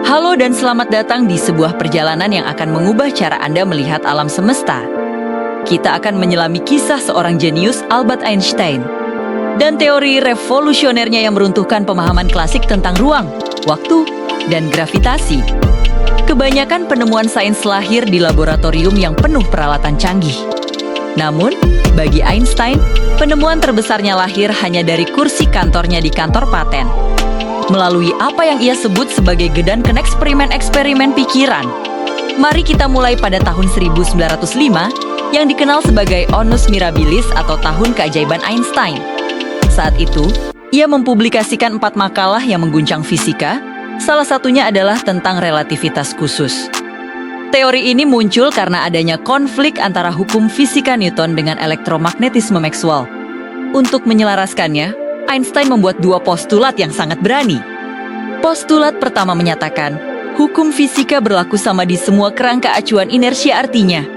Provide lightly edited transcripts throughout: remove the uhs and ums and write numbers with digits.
Halo dan selamat datang di sebuah perjalanan yang akan mengubah cara Anda melihat alam semesta. Kita akan menyelami kisah seorang jenius Albert Einstein dan teori revolusionernya yang meruntuhkan pemahaman klasik tentang ruang, waktu, dan gravitasi. Kebanyakan penemuan sains lahir di laboratorium yang penuh peralatan canggih. Namun, bagi Einstein, penemuan terbesarnya lahir hanya dari kursi kantornya di kantor paten. Melalui apa yang ia sebut sebagai gedanken eksperimen-eksperimen pikiran. Mari kita mulai pada tahun 1905 yang dikenal sebagai Annus Mirabilis atau Tahun Keajaiban Einstein. Saat itu, ia mempublikasikan 4 makalah yang mengguncang fisika, salah satunya adalah tentang relativitas khusus. Teori ini muncul karena adanya konflik antara hukum fisika Newton dengan elektromagnetisme Maxwell. Untuk menyelaraskannya, Einstein membuat 2 postulat yang sangat berani. Postulat pertama menyatakan, hukum fisika berlaku sama di semua kerangka acuan inersia, artinya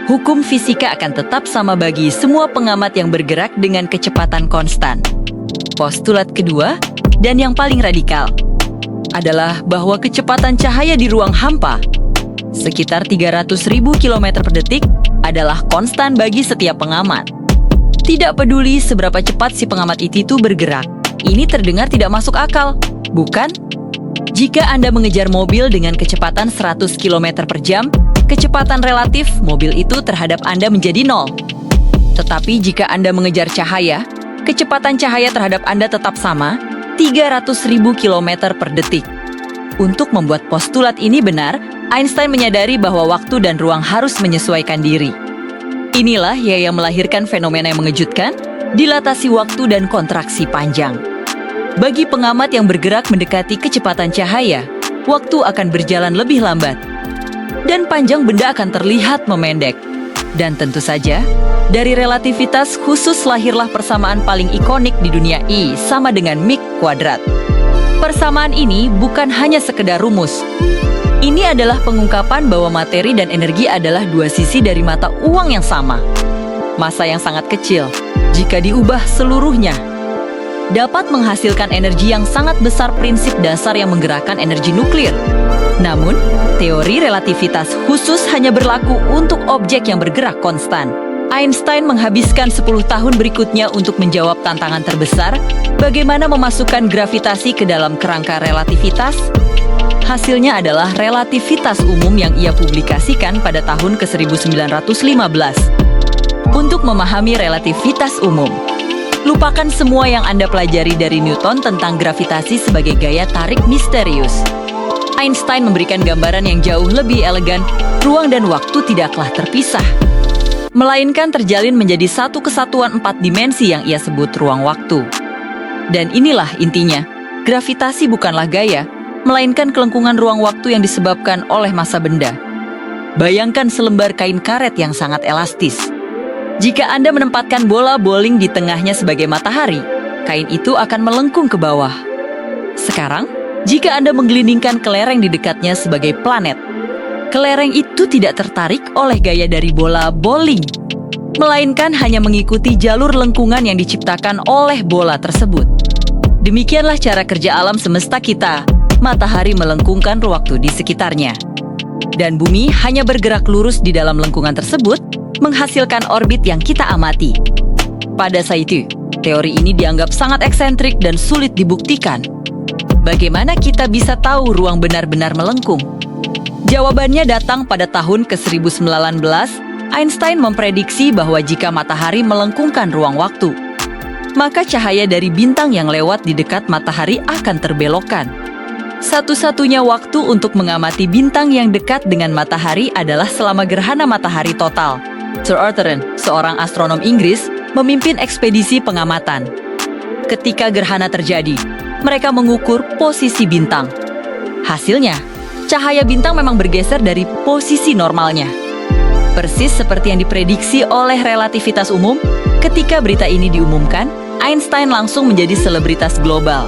hukum fisika akan tetap sama bagi semua pengamat yang bergerak dengan kecepatan konstan. Postulat kedua, dan yang paling radikal, adalah bahwa kecepatan cahaya di ruang hampa, sekitar 300.000 km per detik, adalah konstan bagi setiap pengamat. Tidak peduli seberapa cepat si pengamat itu bergerak, ini terdengar tidak masuk akal, bukan? Jika Anda mengejar mobil dengan kecepatan 100 km per jam, kecepatan relatif mobil itu terhadap Anda menjadi 0. Tetapi jika Anda mengejar cahaya, kecepatan cahaya terhadap Anda tetap sama, 300.000 km per detik. Untuk membuat postulat ini benar, Einstein menyadari bahwa waktu dan ruang harus menyesuaikan diri. Inilah yang melahirkan fenomena yang mengejutkan, dilatasi waktu dan kontraksi panjang. Bagi pengamat yang bergerak mendekati kecepatan cahaya, waktu akan berjalan lebih lambat, dan panjang benda akan terlihat memendek. Dan tentu saja, dari relativitas khusus lahirlah persamaan paling ikonik di dunia I sama dengan mik kuadrat. Persamaan ini bukan hanya sekedar rumus. Ini adalah pengungkapan bahwa materi dan energi adalah 2 sisi dari mata uang yang sama. Massa yang sangat kecil, jika diubah seluruhnya, dapat menghasilkan energi yang sangat besar, prinsip dasar yang menggerakkan energi nuklir. Namun, teori relativitas khusus hanya berlaku untuk objek yang bergerak konstan. Einstein menghabiskan 10 tahun berikutnya untuk menjawab tantangan terbesar, bagaimana memasukkan gravitasi ke dalam kerangka relativitas. Hasilnya adalah relativitas umum yang ia publikasikan pada tahun ke-1915. Untuk memahami relativitas umum, lupakan semua yang Anda pelajari dari Newton tentang gravitasi sebagai gaya tarik misterius. Einstein memberikan gambaran yang jauh lebih elegan, ruang dan waktu tidaklah terpisah, melainkan terjalin menjadi satu kesatuan 4 dimensi yang ia sebut ruang-waktu. Dan inilah intinya, gravitasi bukanlah gaya, melainkan kelengkungan ruang waktu yang disebabkan oleh massa benda. Bayangkan selembar kain karet yang sangat elastis. Jika Anda menempatkan bola bowling di tengahnya sebagai matahari, kain itu akan melengkung ke bawah. Sekarang, jika Anda menggelindingkan kelereng di dekatnya sebagai planet, kelereng itu tidak tertarik oleh gaya dari bola bowling, melainkan hanya mengikuti jalur lengkungan yang diciptakan oleh bola tersebut. Demikianlah cara kerja alam semesta kita. Matahari melengkungkan waktu di sekitarnya, dan bumi hanya bergerak lurus di dalam lengkungan tersebut, menghasilkan orbit yang kita amati. Pada saat itu, teori ini dianggap sangat eksentrik dan sulit dibuktikan. Bagaimana kita bisa tahu ruang benar-benar melengkung? Jawabannya datang pada tahun ke-1019. Einstein memprediksi bahwa jika matahari melengkungkan ruang waktu, maka cahaya dari bintang yang lewat di dekat matahari akan terbelokkan. Satu-satunya waktu untuk mengamati bintang yang dekat dengan matahari adalah selama gerhana matahari total. Sir Arthur, seorang astronom Inggris, memimpin ekspedisi pengamatan. Ketika gerhana terjadi, mereka mengukur posisi bintang. Hasilnya, cahaya bintang memang bergeser dari posisi normalnya. Persis seperti yang diprediksi oleh relativitas umum, ketika berita ini diumumkan, Einstein langsung menjadi selebritas global.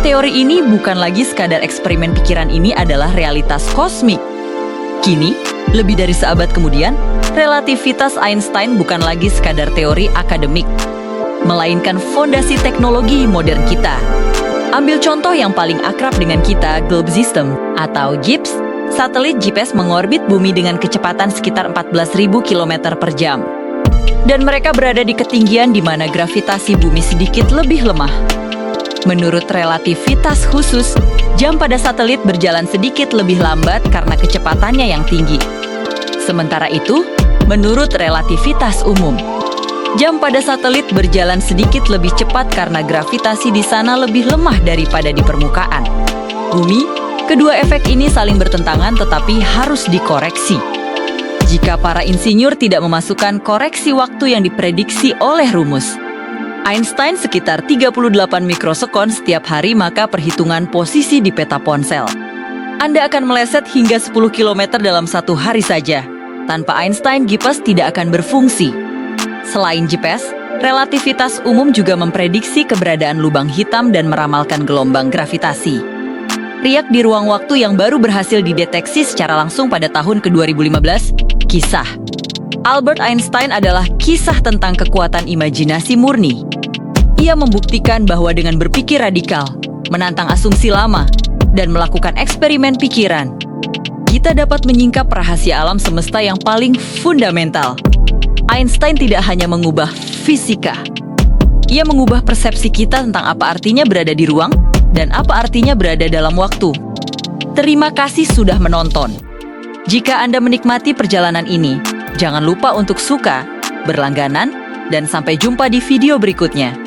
Teori ini bukan lagi sekadar eksperimen pikiran, ini adalah realitas kosmik. Kini, lebih dari seabad kemudian, relativitas Einstein bukan lagi sekadar teori akademik, melainkan fondasi teknologi modern kita. Ambil contoh yang paling akrab dengan kita, Globe System atau GIPS. Satelit GPS mengorbit bumi dengan kecepatan sekitar 14.000 km per jam. Dan mereka berada di ketinggian di mana gravitasi bumi sedikit lebih lemah. Menurut relativitas khusus, jam pada satelit berjalan sedikit lebih lambat karena kecepatannya yang tinggi. Sementara itu, menurut relativitas umum, jam pada satelit berjalan sedikit lebih cepat karena gravitasi di sana lebih lemah daripada di permukaan bumi. Kedua efek ini saling bertentangan tetapi harus dikoreksi. Jika para insinyur tidak memasukkan koreksi waktu yang diprediksi oleh rumus Einstein sekitar 38 mikrosekon setiap hari, maka perhitungan posisi di peta ponsel Anda akan meleset hingga 10 km dalam satu hari saja. Tanpa Einstein, GPS tidak akan berfungsi. Selain GPS, relativitas umum juga memprediksi keberadaan lubang hitam dan meramalkan gelombang gravitasi. Riak di ruang waktu yang baru berhasil dideteksi secara langsung pada tahun ke-2015, kisah Albert Einstein adalah kisah tentang kekuatan imajinasi murni. Ia membuktikan bahwa dengan berpikir radikal, menantang asumsi lama, dan melakukan eksperimen pikiran, kita dapat menyingkap rahasia alam semesta yang paling fundamental. Einstein tidak hanya mengubah fisika, ia mengubah persepsi kita tentang apa artinya berada di ruang dan apa artinya berada dalam waktu. Terima kasih sudah menonton. Jika Anda menikmati perjalanan ini, jangan lupa untuk suka, berlangganan, dan sampai jumpa di video berikutnya.